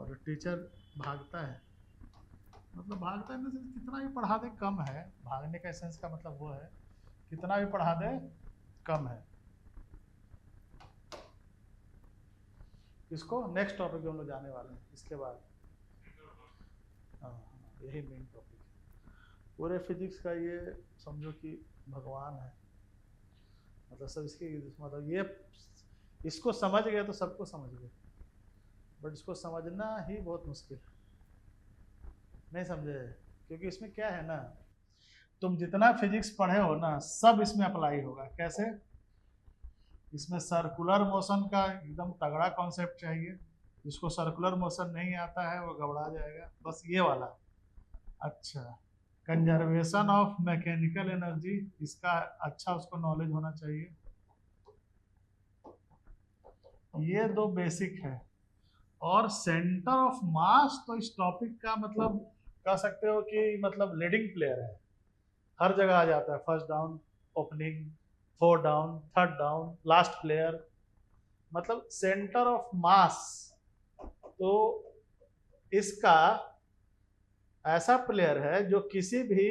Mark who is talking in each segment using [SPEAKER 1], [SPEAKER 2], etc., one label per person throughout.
[SPEAKER 1] और टीचर भागता है, मतलब भागता है ना, कितना भी पढ़ा दे कम है। भागने का सेंस का मतलब वो है कितना भी पढ़ा दे कम है। इसको नेक्स्ट टॉपिक हम लोग जाने वाले हैं इसके बाद। हाँ हाँ, यही मेन टॉपिक है पूरे फिजिक्स का। ये समझो कि भगवान है, मतलब सब इसके, मतलब ये इसको समझ गए तो सबको समझ गए, बट इसको समझना ही बहुत मुश्किल है। नहीं समझे? क्योंकि इसमें क्या है ना, तुम जितना फिजिक्स पढ़े हो ना सब इसमें अप्लाई होगा। कैसे? इसमें सर्कुलर मोशन का एकदम तगड़ा कॉन्सेप्ट चाहिए। जिसको सर्कुलर मोशन नहीं आता है वो घबरा जाएगा। बस ये वाला। अच्छा, कंजर्वेशन ऑफ मैकेनिकल एनर्जी, इसका अच्छा उसको नॉलेज होना चाहिए। ये दो बेसिक है। और सेंटर ऑफ मास तो इस टॉपिक का मतलब कह सकते हो कि मतलब लीडिंग प्लेयर है, हर जगह आ जाता है। First down, opening, four down, third down, last player, मतलब सेंटर ऑफ मास। तो इसका ऐसा प्लेयर है जो किसी भी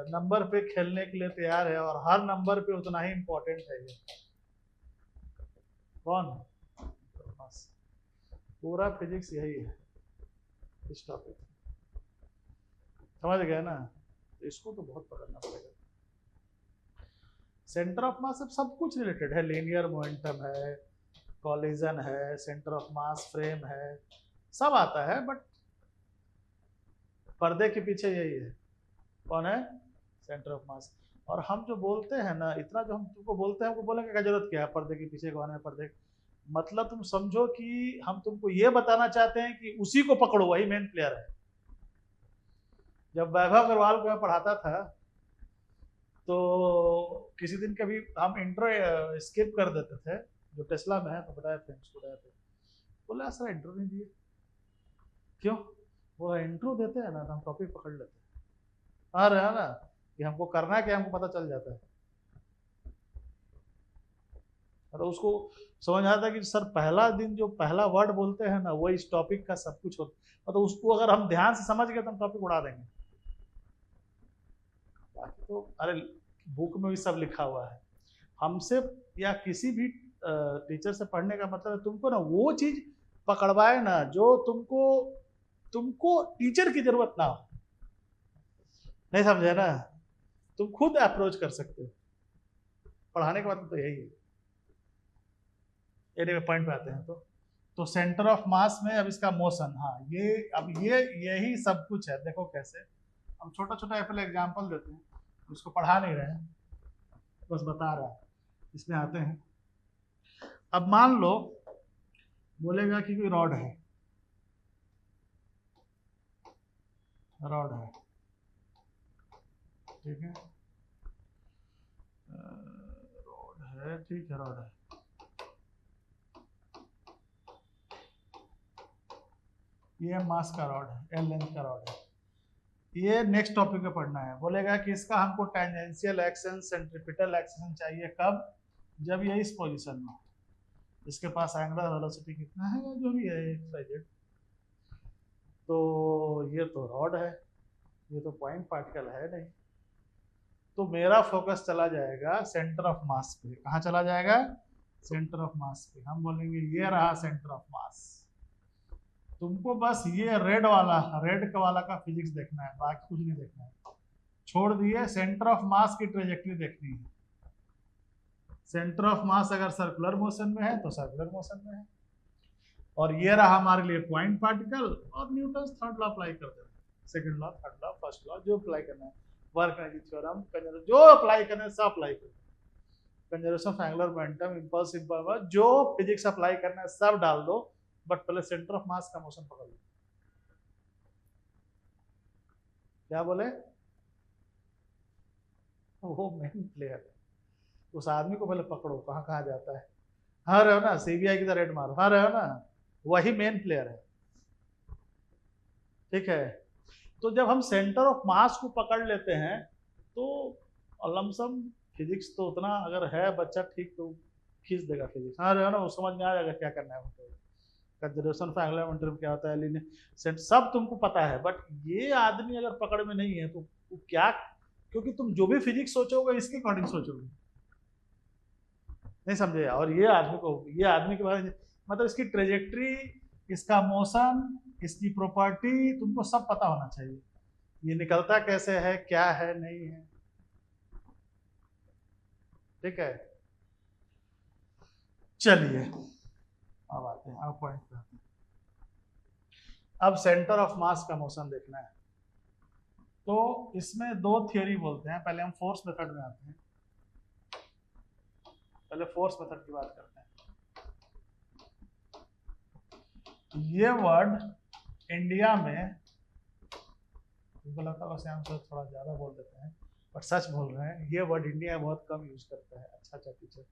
[SPEAKER 1] नंबर पे खेलने के लिए तैयार है, और हर नंबर पे उतना ही इंपॉर्टेंट है ये। कौन? बस पूरा फिजिक्स यही है इस टॉपिक। समझ गए ना? तो इसको तो बहुत पकड़ना पड़ेगा। सेंटर ऑफ मास सब कुछ रिलेटेड है, लीनियर मोमेंटम है, कॉलिजन है, सेंटर ऑफ मास फ्रेम है, सब आता है। बट पर्दे के पीछे यही है। कौन है? Centre of mass. और हम जो बोलते हैं ना, इतना जो हम तुमको बोलते हैं, हमको बोलने की जरूरत क्या है? पर्दे के पीछे कौन है? पर्दे मतलब तुम समझो कि हम तुमको ये बताना चाहते हैं कि उसी को पकड़ो, वही मेन प्लेयर है। जब वैभव अग्रवाल को मैं पढ़ाता था तो किसी दिन कभी हम इंट्रो स्किप कर देते थे, जो टेस्ला में है, तो बताया थे उसको, बताया थे। बोला सर इंट्रो नहीं दिए। क्यों? वो इंट्रो देते हैं ना तो हम टॉपिक पकड़ लेते हैं। हाँ रहा ना कि हमको करना है, क्या हमको पता चल जाता है। तो उसको समझ आता है कि सर पहला दिन जो पहला वर्ड बोलते हैं ना, वो इस टॉपिक का सब कुछ होता है। मतलब उसको अगर हम ध्यान से समझ गए तो हम टॉपिक उड़ा देंगे। बाकी तो अरे बुक में भी सब लिखा हुआ है। हमसे या किसी भी टीचर से पढ़ने का मतलब है तुमको ना वो चीज पकड़वाए ना जो तुमको तुमको टीचर की जरूरत ना हो। नहीं समझे ना? तुम खुद अप्रोच कर सकते हो। पढ़ाने का मतलब तो यही है। एनीवे पॉइंट पे आते हैं। तो सेंटर ऑफ मास में अब इसका मोशन, हाँ ये अब ये यही सब कुछ है। देखो कैसे हम छोटा छोटा पहले एग्जांपल देते हैं, उसको पढ़ा नहीं रहे हैं, बस बता रहा है। इसमें आते हैं। अब मान लो बोलेगा कि कोई रॉड है, रॉड है, ठीक है, रॉड है, ठीक है, रॉड है। ये मास का रॉड है, एल लेंथ का रॉड है। ये नेक्स्ट टॉपिक पे पढ़ना है। बोलेगा कि इसका हमको टेंजेंशियल एक्शन, सेंट्रीपिटल एक्शन चाहिए। कब? जब ये इस पोजीशन में, इसके पास एंगुलर वेलोसिटी कितना है या जो भी है एक्स, तो ये तो रॉड है, ये तो पॉइंट पार्टिकल है नहीं। तो मेरा फोकस चला जाएगा सेंटर ऑफ मास पे। कहाँ चला जाएगा? सेंटर ऑफ मास पे। हम बोलेंगे ये रहा सेंटर ऑफ मास। तुमको बस ये रेड वाला का फिजिक्स देखना है, बाकी कुछ नहीं देखना है। छोड़ दिए, सेंटर ऑफ मास की ट्रेजेक्टरी देखनी है। सेंटर ऑफ मास अगर सर्कुलर मोशन में है तो सर्कुलर मोशन में है। और ये रहा हमारे लिए पॉइंट पार्टिकल, और न्यूटन थर्ड लॉ अप्लाई कर देना है। Second law, third law, first law, जो अप्लाई करना है, वर्क एनर्जी थ्योरम, जो अप्लाई करना है सब अप्लाई करना है। Conservation of angular momentum, impulse, जो फिजिक्स अप्लाई करना है सब डाल दो, बट पहले सेंटर ऑफ मास का मोशन पकड़ लो। क्या बोले? वो मेन प्लेयर है, उस आदमी को पहले पकड़ो, कहाँ कहाँ जाता है। हाँ रहे हो ना? सीबीआई की तरह रेड मारो, हाँ रहे हो ना? वही मेन प्लेयर है, ठीक है। तो जब हम सेंटर ऑफ मास को पकड़ लेते हैं तो लमसम फिजिक्स तो उतना अगर है बच्चा ठीक तो खींच देगा फिजिक्स। हाँ रहे हो ना? वो समझ में आ जाएगा क्या करना है हमको। कंजर्वेशन ऑफ एंगुलर मोमेंटम क्या होता है, लीनियर, सब तुमको पता है, बट ये आदमी अगर पकड़ में नहीं है तो क्या, क्योंकि तुम जो भी फिजिक्स सोचोगे इसके अकॉर्डिंग सोचोगे, नहीं समझे। और ये आदमी को, ये आदमी के बारे में मतलब इसकी ट्रेजेक्ट्री, इसका मोशन, इसकी प्रॉपर्टी तुमको सब पता होना चाहिए, ये निकलता कैसे है, क्या है, नहीं है, ठीक है। चलिए अब आते हैं, अब पॉइंट पे आते हैं। अब सेंटर ऑफ मास का मोशन देखना है, तो इसमें दो थियोरी बोलते हैं। पहले हम फोर्स मेथड में आते हैं, पहले फोर्स मेथड की बात करते हैं। ये वर्ड इंडिया में, मुझे लगता है वैसे हम थोड़ा ज्यादा बोल देते हैं, पर सच बोल रहे हैं, ये वर्ड इंडिया बहुत कम यूज करता है। अच्छा टीचर,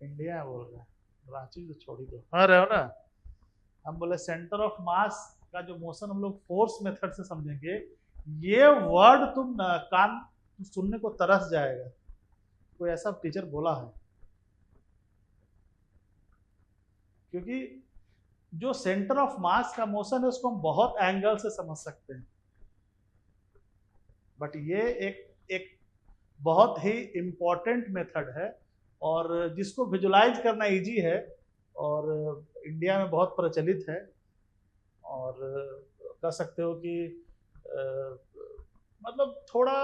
[SPEAKER 1] इंडिया बोल रहे हैं, रांची तो छोड़ ही दो, हाँ रहे हो ना। हम बोले सेंटर ऑफ मास का जो मोशन हम लोग फोर्स मेथड से समझेंगे, ये वर्ड तुम कान सुनने को तरस जाएगा, कोई ऐसा टीचर बोला है, क्योंकि जो सेंटर ऑफ मास का मोशन है उसको हम बहुत एंगल से समझ सकते हैं, बट ये एक बहुत ही इंपॉर्टेंट मेथड है और जिसको विजुलाइज करना इजी है और इंडिया में बहुत प्रचलित है। और कह सकते हो कि मतलब थोड़ा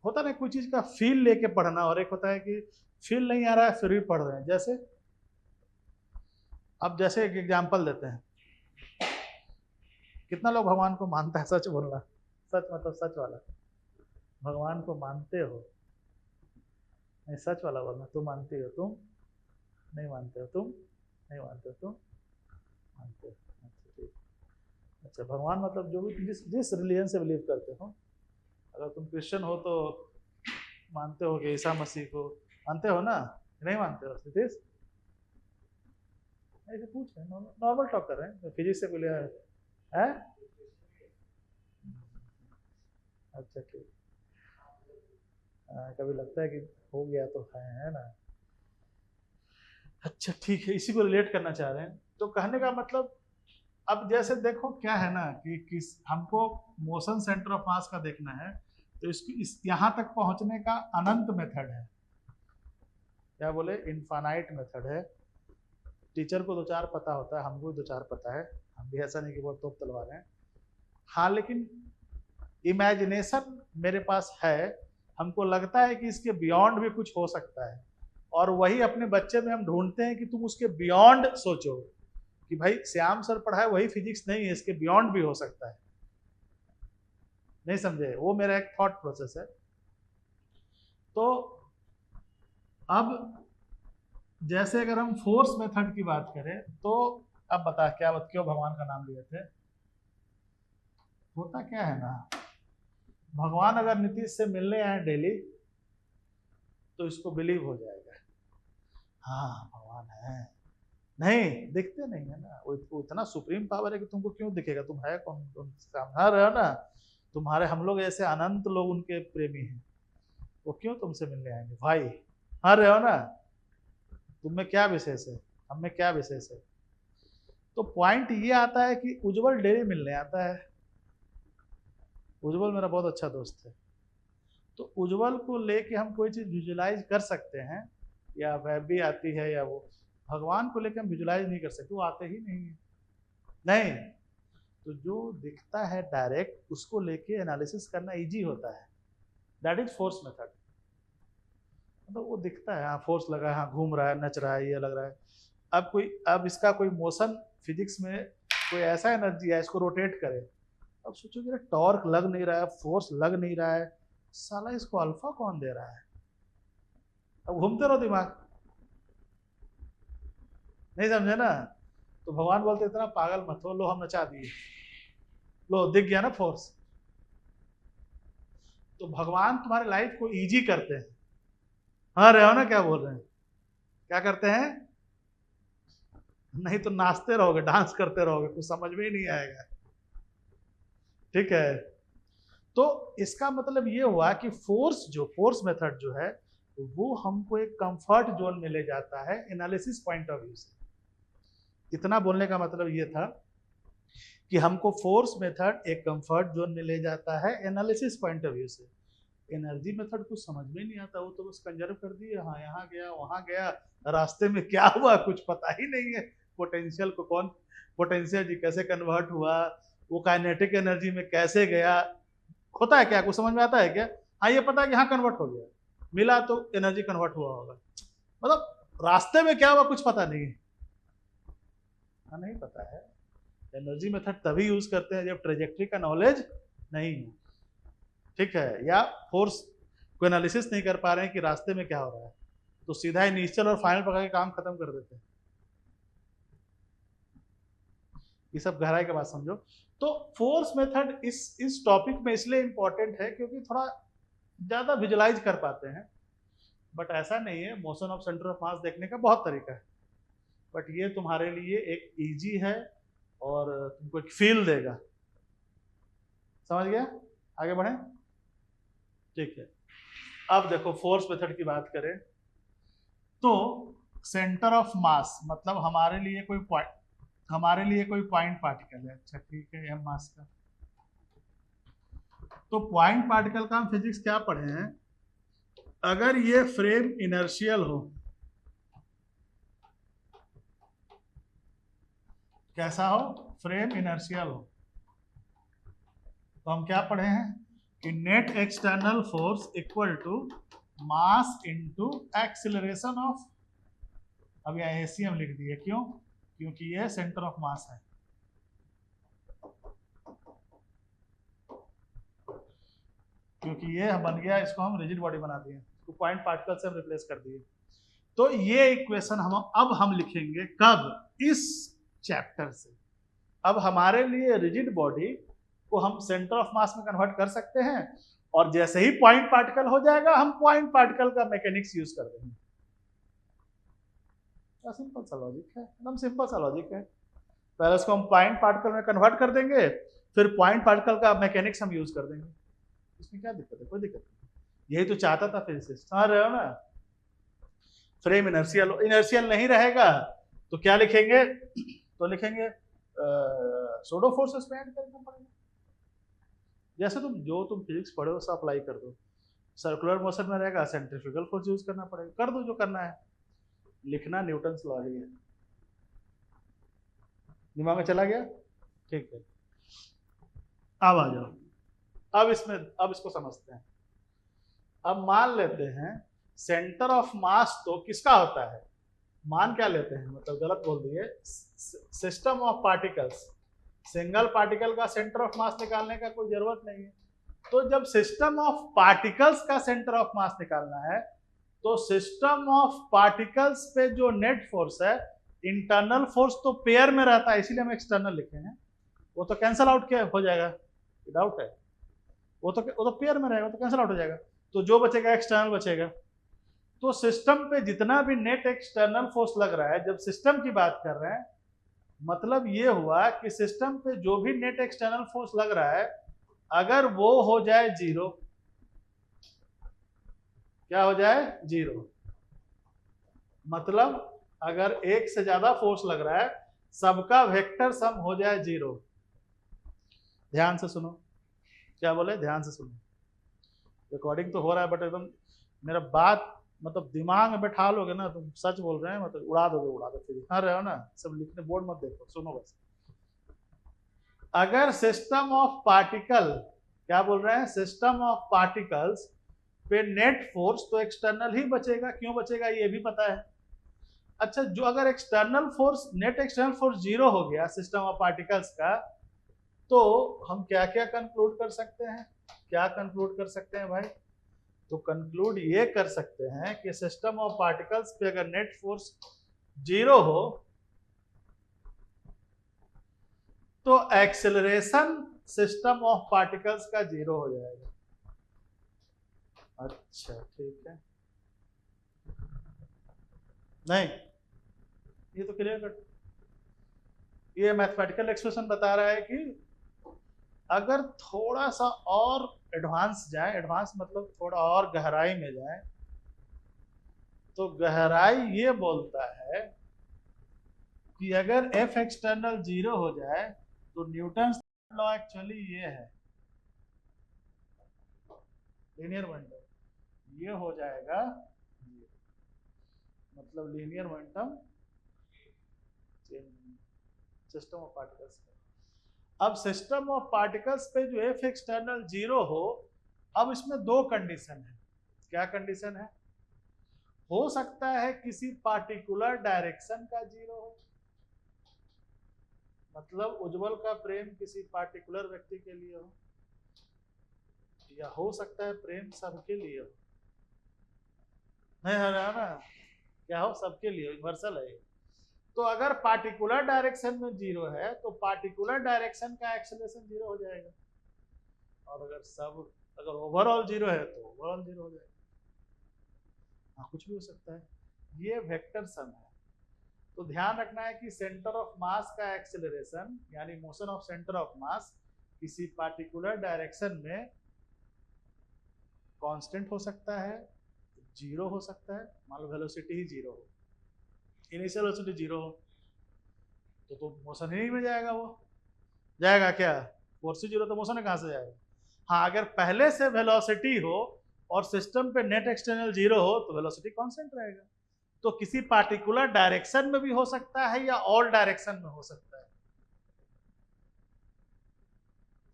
[SPEAKER 1] होता ना कोई चीज़ का फील लेके पढ़ना, और एक होता है कि फील नहीं आ रहा है फिर भी पढ़ रहे हैं। जैसे अब जैसे एक एग्जांपल देते हैं, कितना लोग भगवान को मानता है, सच बोलना, सच मतलब सच वाला, भगवान को मानते हो, नहीं सच वाला बोलना, तुम मानते हो, तुम नहीं मानते हो, तुम नहीं मानते हो, तुम मानते हो। अच्छा ठीक, अच्छा भगवान मतलब जो भी जिस रिलीजन से बिलीव करते हो, अगर तुम क्रिश्चियन हो तो मानते हो कि ईसा मसीह को मानते हो ना, नहीं मानते हो सतीश? ऐसे पूछ रहे हैं, नॉर्मल टॉक कर रहे हैं, फिजिक्स से बोले है। अच्छा ठीक, कभी लगता है कि हो गया तो है ना। अच्छा ठीक है, इसी को रिलेट करना चाह रहे हैं। तो कहने का मतलब अब जैसे देखो क्या है ना कि किस हमको मोशन सेंटर ऑफ मास का देखना है, तो इस यहाँ तक पहुंचने का अनंत मेथड है, क्या बोले, इनफाइनाइट मेथड है। टीचर को दो चार पता होता है, हमको भी दो चार पता है, हम भी ऐसा नहीं कि बहुत तोप तलवार हैं। हाँ लेकिन इमेजिनेशन मेरे पास है, हमको लगता है कि इसके बियॉन्ड भी कुछ हो सकता है, और वही अपने बच्चे में हम ढूंढते हैं कि तुम उसके बियॉन्ड सोचो कि भाई श्याम सर पढ़ाए वही फिजिक्स नहीं है, इसके बियॉन्ड भी हो सकता है, नहीं समझे, वो मेरा एक थॉट प्रोसेस है। तो अब जैसे अगर हम फोर्स मेथड की बात करें, तो अब बता क्या क्यों भगवान का नाम लिए थे। होता क्या है ना, भगवान अगर नीतीश से मिलने आए डेली तो इसको बिलीव हो जाएगा, हाँ भगवान है, नहीं दिखते नहीं है ना, वो इतना सुप्रीम पावर है कि तुमको क्यों दिखेगा, तुम है कौन, तुम सामने रहे हो ना, तुम्हारे हम लोग ऐसे अनंत लोग उनके प्रेमी हैं, वो क्यों तुमसे मिलने आएंगे भाई, हाँ रहे हो ना, तुम में क्या विशेष है, हम में क्या विशेष है। तो पॉइंट ये आता है कि उज्जवल डेली मिलने आता है, उज्जवल मेरा बहुत अच्छा दोस्त है, तो उज्जवल को लेके हम कोई चीज़ विजुलाइज कर सकते हैं, या वह भी आती है, या वो भगवान को लेकर हम विजुलाइज नहीं कर सकते, वो आते ही नहीं है, नहीं। तो जो दिखता है डायरेक्ट उसको लेके एनालिसिस करना इजी होता है, दैट इज फोर्स मेथड। मतलब वो दिखता है, हाँ फोर्स लगा है, हाँ घूम रहा है, नच रहा है, ये लग रहा है। अब इसका कोई मोशन फिजिक्स में कोई ऐसा एनर्जी है इसको रोटेट करे, अब सोचो कि टॉर्क लग नहीं रहा है, फोर्स लग नहीं रहा है, साला इसको अल्फा कौन दे रहा है, अब घूमते रहो दिमाग, नहीं समझे ना। तो भगवान बोलते इतना पागल मत हो, लो हम नचा दिए, लो दिख गया ना फोर्स। तो भगवान तुम्हारे लाइफ को इजी करते हैं, हाँ रहे हो ना, क्या बोल रहे हैं, क्या करते हैं, नहीं तो नाचते रहोगे, डांस करते रहोगे, कुछ समझ में ही नहीं आएगा, ठीक है। तो इसका मतलब ये हुआ कि फोर्स मेथड जो है वो हमको एक कंफर्ट जोन में ले जाता है एनालिसिस पॉइंट ऑफ व्यू से। इतना बोलने का मतलब ये था कि हमको फोर्स मेथड एक कंफर्ट जोन में ले जाता है एनालिसिस पॉइंट ऑफ व्यू से। एनर्जी मेथड कुछ समझ में नहीं आता, वो तो बस कंजर्व कर दिए, हाँ यहाँ गया वहां गया, रास्ते में क्या हुआ कुछ पता ही नहीं है। पोटेंशियल को कौन, पोटेंशियल जी कैसे कन्वर्ट हुआ, वो काइनेटिक एनर्जी में कैसे गया, होता है क्या, कुछ समझ में आता है क्या? हाँ ये पता है कि हाँ कन्वर्ट हो गया, मिला तो एनर्जी कन्वर्ट हुआ होगा, मतलब रास्ते में क्या हुआ कुछ पता नहीं है। हाँ नहीं पता है। एनर्जी मेथड तभी यूज करते हैं जब ट्रेजेक्ट्री का नॉलेज नहीं है, ठीक है, या फोर्स को एनालिसिस नहीं कर पा रहे हैं कि रास्ते में क्या हो रहा है, तो सीधा इनिशियल और फाइनल पकड़ के काम खत्म कर देते हैं। ये सब गहराई के बात समझो। तो फोर्स मेथड इस टॉपिक में इसलिए इंपॉर्टेंट है क्योंकि थोड़ा ज्यादा विजुलाइज कर पाते हैं, बट ऐसा नहीं है, motion of centre of mass देखने का बहुत तरीका है, बट ये तुम्हारे लिए एक इजी है और तुमको एक फील देगा। समझ गया? आगे बढ़े, ठीक है। अब देखो फोर्स मेथड की बात करें तो सेंटर ऑफ मास मतलब हमारे लिए कोई पॉइंट पार्टिकल है, अच्छा ठीक है, एम मास का। तो पॉइंट पार्टिकल का हम फिजिक्स क्या पढ़े हैं, अगर ये फ्रेम इनर्शियल हो, कैसा हो, फ्रेम इनर्शियल हो, तो हम क्या पढ़े हैं कि net external force equal to mass into acceleration of, अब यहाँ एसीएम लिख दिए, क्यों? क्योंकि ये सेंटर ऑफ मास है। क्योंकि ये बन गया, इसको हम रिजिड बॉडी बना दिए, इसको पॉइंट पार्टिकल से हम रिप्लेस कर दिए। तो ये इक्वेशन हम लिखेंगे कब, इस चैप्टर से। अब हमारे लिए रिजिड बॉडी को हम सेंटर ऑफ मास में कन्वर्ट कर सकते हैं, और जैसे ही पॉइंट पार्टिकल हो जाएगा हम पॉइंट पार्टिकल का मैकेनिक्स यूज कर देंगे। सिंपल सा लॉजिक है, एकदम सिंपल सा लॉजिक है। पहले इसको हम पॉइंट पार्टिकल में कन्वर्ट कर देंगे, फिर पॉइंट पार्टिकल का मैकेनिक्स हम यूज कर देंगे। इसमें क्या दिक्कत है? कोई दिक्कत नहीं, यही तो चाहता था फिजिसिस्ट, समझ रहे हो ना। फ्रेम इनर्शियल नहीं रहेगा तो क्या लिखेंगे, तो लिखेंगे सूडो फोर्सेस पे ऐड करना पड़ेगा। जैसे तुम फिजिक्स पढ़े हो सब अप्लाई कर दो। सर्कुलर मोशन में रहेगा, सेंट्रीफ्यूगल फोर्स यूज करना पड़ेगा, कर दो जो करना है। लिखना न्यूटन लॉ ही है। दिमाग में चला गया? ठीक है, अब आ जाओ, अब इसको समझते हैं। अब मान लेते हैं सेंटर ऑफ मास तो किसका होता है, मान क्या लेते हैं, मतलब गलत बोल दिए, system of particles. Single particle का सेंटर ऑफ मास निकालने का कोई जरूरत नहीं है। तो जब सिस्टम ऑफ पार्टिकल्स का सेंटर ऑफ मास निकालना है तो सिस्टम ऑफ पार्टिकल्स पे जो नेट फोर्स है, इंटरनल फोर्स तो पेयर में रहता है, इसीलिए हम एक्सटर्नल लिखे हैं, वो तो कैंसल आउट क्या हो जाएगा, डाउट है, वो तो पेयर में रहेगा, तो कैंसल आउट हो जाएगा, तो जो बचेगा एक्सटर्नल बचेगा। तो सिस्टम पे जितना भी नेट एक्सटर्नल फोर्स लग रहा है, जब सिस्टम की बात कर रहे हैं, मतलब ये हुआ कि सिस्टम पे जो भी नेट एक्सटर्नल फोर्स लग रहा है, अगर वो हो जाए जीरो, क्या हो जाए, जीरो, मतलब अगर एक से ज्यादा फोर्स लग रहा है, सबका वेक्टर सम हो जाए जीरो। ध्यान से सुनो, क्या बोले, ध्यान से सुनो, रिकॉर्डिंग तो हो रहा है बट एकदम मेरा बात मतलब दिमाग में बैठा लोगे ना, तुम सच बोल रहे हैं, मतलब उड़ा दो फिर हाँ रहे हो ना, सब लिखने बोर्ड मत देखो, सुनो बस। अगर सिस्टम ऑफ पार्टिकल, क्या बोल रहे हैं, सिस्टम ऑफ पार्टिकल्स पे नेट फोर्स तो एक्सटर्नल ही बचेगा, क्यों बचेगा ये भी पता है। अच्छा, जो अगर external force, net external force zero हो गया सिस्टम ऑफ पार्टिकल्स का, तो हम क्या क्या कंक्लूड कर सकते हैं, क्या कंक्लूड कर सकते हैं भाई, तो कंक्लूड ये कर सकते हैं कि सिस्टम ऑफ पार्टिकल्स पे अगर नेट फोर्स जीरो हो तो एक्सेलरेशन सिस्टम ऑफ पार्टिकल्स का जीरो हो जाएगा। अच्छा ठीक है, नहीं ये तो क्लियर कट, ये मैथमेटिकल एक्सप्रेशन बता रहा है कि अगर थोड़ा सा और एडवांस जाए, एडवांस मतलब थोड़ा और गहराई में जाए, तो गहराई ये बोलता है कि अगर एफ एक्सटर्नल जीरो हो जाए तो न्यूटन लॉ एक्चुअली ये है, लीनियर मोमेंटम ये हो जाएगा, मतलब linear momentum system of particles पे। अब सिस्टम ऑफ पार्टिकल्स पे जो एफ एक्सटर्नल जीरो हो, अब इसमें दो कंडीशन है। क्या कंडीशन है? हो सकता है किसी पार्टिकुलर डायरेक्शन का जीरो हो, मतलब उज्जवल का प्रेम किसी पार्टिकुलर व्यक्ति के लिए हो, या हो सकता है प्रेम सबके लिए हो, नहीं है ना, क्या हो सबके लिए, यूनिवर्सल है। तो अगर पार्टिकुलर डायरेक्शन में जीरो है तो पार्टिकुलर डायरेक्शन का एक्सेलरेशन जीरो हो जाएगा, और अगर ओवरऑल जीरो है तो ओवरऑल जीरो हो जाएगा। हाँ, कुछ भी हो सकता है, ये वेक्टर सम है। तो ध्यान रखना है कि सेंटर ऑफ मास का एक्सेलरेशन यानी motion of centre of mass किसी पार्टिकुलर डायरेक्शन में कांस्टेंट हो सकता है, जीरो हो सकता है, मान लो वेलोसिटी ही जीरो हो, इनिशियल वेलोसिटी जीरो हो, तो मोशन ही नहीं में जाएगा, वो जाएगा क्या, फोर्स ही जीरो तो मोशन कहाँ से जाएगा। हाँ, अगर पहले से वेलोसिटी हो और सिस्टम पे नेट एक्सटर्नल जीरो हो तो वेलोसिटी कांस्टेंट रहेगा। तो किसी पार्टिकुलर डायरेक्शन में भी हो सकता है या ऑल डायरेक्शन में हो सकता है,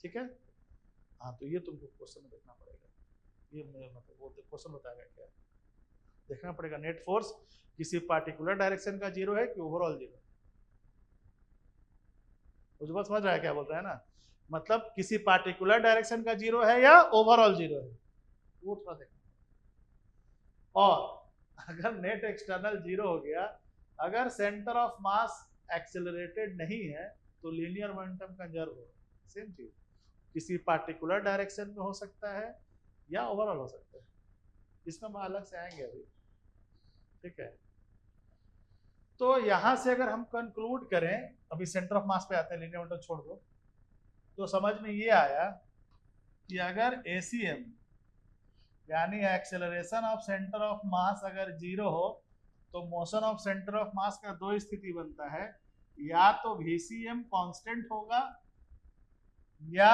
[SPEAKER 1] ठीक है। हाँ, तो ये तुमको क्वेश्चन में देखना पड़ेगा, ये मतलब वो क्वेश्चन बताएगा क्या, देखना पड़ेगा नेट फोर्स किसी पार्टिकुलर डायरेक्शन का जीरो है कि ओवरऑल जीरो। मुझे बात समझ रहा है क्या बोल रहा है ना, मतलब किसी पार्टिकुलर डायरेक्शन का जीरो है या ओवरऑल जीरो है, वो थोड़ा देखना। और अगर नेट एक्सटर्नल जीरो हो गया, अगर सेंटर ऑफ मास एक्सेलरेटेड नहीं है तो लीनियर मोमेंटम कंजर्व होगा। सेम चीज किसी पार्टिकुलर डायरेक्शन में हो सकता है या ओवरऑल हो सकता है, इसमें हम अलग से आएंगे अभी, ठीक है। तो यहां से अगर हम कंक्लूड करें, अभी सेंटर ऑफ मास पे आते हैं, लीनियर मोमेंटम छोड़ दो, तो समझ में ये आया कि अगर एसीएम यानी acceleration of centre of mass अगर जीरो हो तो motion of centre of mass का दो स्थिति बनता है, या तो VCM कांस्टेंट होगा या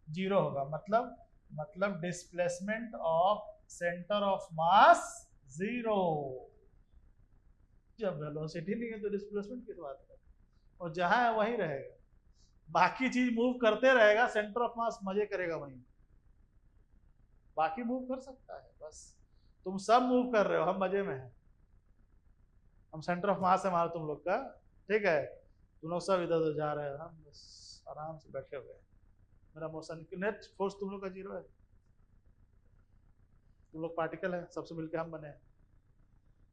[SPEAKER 1] जीरो होगा, मतलब displacement of centre of mass zero. जब वेलोसिटी नहीं है तो डिस्प्लेसमेंट किस बात का, और जहां है वहीं रहेगा, बाकी चीज मूव करते रहेगा, सेंटर ऑफ मास मजे करेगा वहीं, बाकी मूव कर सकता है, बस तुम सब मूव कर रहे हो, हम मजे में हैं, हम सेंटर ऑफ मास है हमारा तुम लोग का, ठीक है, तुम लोग सब इधर उधर जा रहे हैं, हम बस आराम से बैठे हुए हैं, मेरा मोशन नेट फोर्स तुम लोग का जीरो है, तुम लोग पार्टिकल है, सबसे मिलकर हम बने हैं,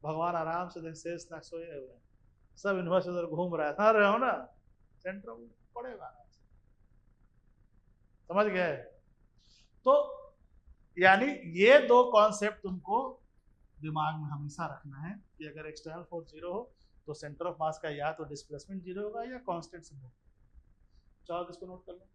[SPEAKER 1] भगवान आराम से शेष ना सोए हुए हैं, सब यूनिवर्स उधर घूम रहा है, समझ रहे हो ना, सेंटर पड़ेगा, समझ गए। तो यानी ये दो कॉन्सेप्ट तुमको दिमाग में हमेशा रखना है कि अगर एक्सटर्नल फोर्स जीरो हो तो सेंटर ऑफ मास का या तो डिस्प्लेसमेंट जीरो होगा या कांस्टेंट से मूव। चाहो इसको नोट कर लो।